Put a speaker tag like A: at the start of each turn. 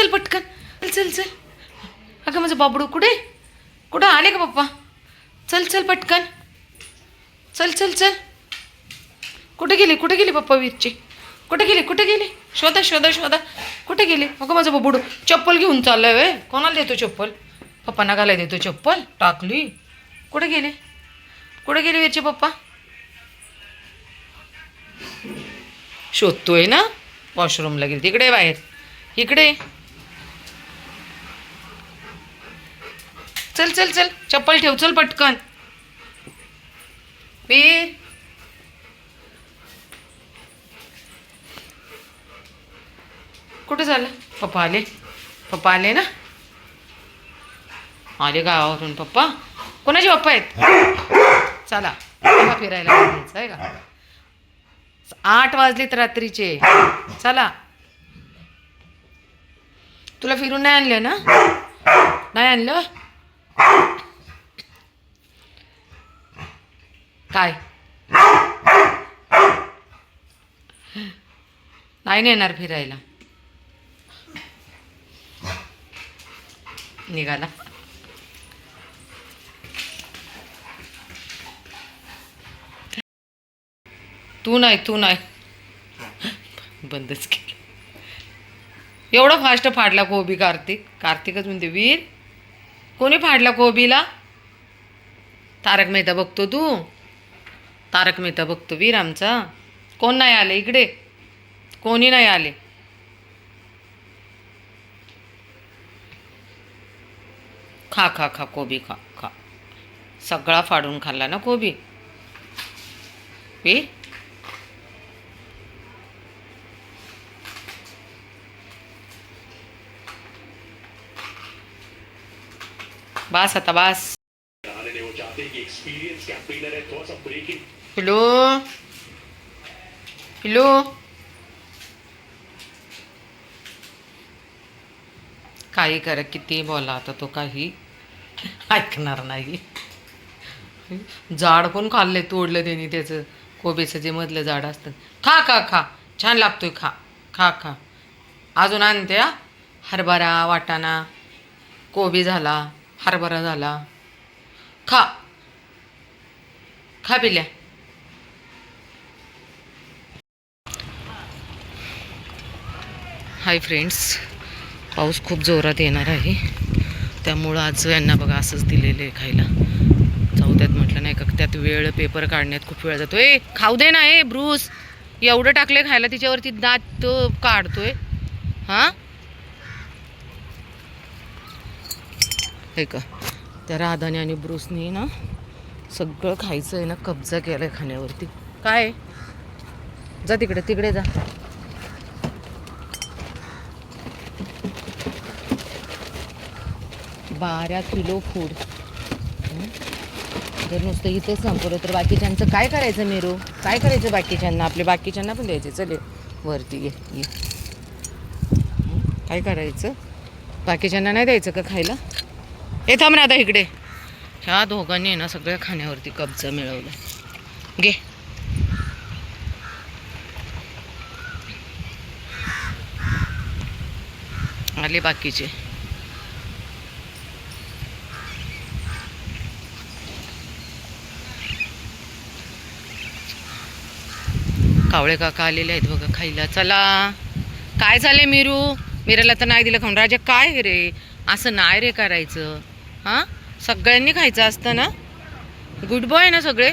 A: चल पटकन, चल चल चल. अगं माझं बाबडू कुठे, कुठं आले का पप्पा? चल चल पटकन, चल चल चल. कुठे गेली पप्पा वीरची? कुठे गेली? शोधा शोधा शोधा. कुठे गेली? अगं माझं बाबडू चप्पल घेऊन चाललंय वे. कोणाला देतो चप्पल? पप्पांना घालायला देतो चप्पल. टाकली. कुठे गेले वीरचे पप्पा? शोधतोय ना. वॉशरूमला गेली. तिकडे बाहेर, इकडे. चल चल चल, चप्पल ठेव, चल पटकन. वीर, कुठं झालं? पप्पा आले ना. आले गावावरून पप्पा. कोणाचे पप्पा आहेत? चला फिरायला जायचं आहे का? 8 वाजलेत रात्रीचे. चला. तुला फिरून नाही आणलं ना? नाही आणलं काय? नाही नेणार फिरायला. निघाला. तू नाही बंदच केलं. एवढा फास्ट फाडला कोबी कार्तिकच म्हणते. वीर, कोणी फाडला कोबीला? तारक मेहता बघतो तू? तारक मेहता बघतो वीर आमचा. कोण नाही आले इकडे? कोणी नाही आले. खा कोबी खा. सगळा फाडून खाल्ला ना कोबी. वीर, बास आता बास. हॅलो काही करा, किती बोला, आता तो काही ऐकणार नाही. झाड पण खाल्ले, तोडलं त्यांनी त्याचं कोबीचं जे मधलं झाड असतं. खा छान लागतोय. खा. अजून आणते. हरभरा, वाटाणा, कोबी झाला, हरभरा झाला. खा पिल्या. हाय फ्रेंड्स, पाऊस खूप जोरात येणार आहे, त्यामुळं आज यांना बघा असंच दिलेलं आहे खायला. जाऊ द्यात म्हटलं, नाही का त्यात वेळ, पेपर काढण्यात खूप वेळ जातो. खाऊ दे ना. ब्रूस एवढं टाकले खायला, तिच्यावरती दात काढतोय. हां हे का, त्या राधाने आणि ब्रूसने ना सगळं खायचं आहे ना, कब्जा केलाय खाण्यावरती. काय जा तिकडे जा. बारा किलो फूड. जर नुसतं इथंच संपवलं तर बाकीच्यांचं काय करायचं? मेरू काय करायचं बाकीच्यांना? आपले बाकीच्यांना पण द्यायचे. चले वरती ये. काय करायचं? बाकीच्यांना नाही द्यायचं का खायला? थांब ना आता इकडे. ह्या दोघांनी ना सगळ्या खाण्यावरती कब्जा मिळवला. घे. आले बाकीचे. कावळे काका आलेले आहेत बघा खायला. चला. काय झालंय मीराला तर नाही दिलं खाऊन. राजा काय रे, असं नाही रे करायचं. हां, सगळ्यांनी खायचं असतं ना. गुड बॉय ना सगळे.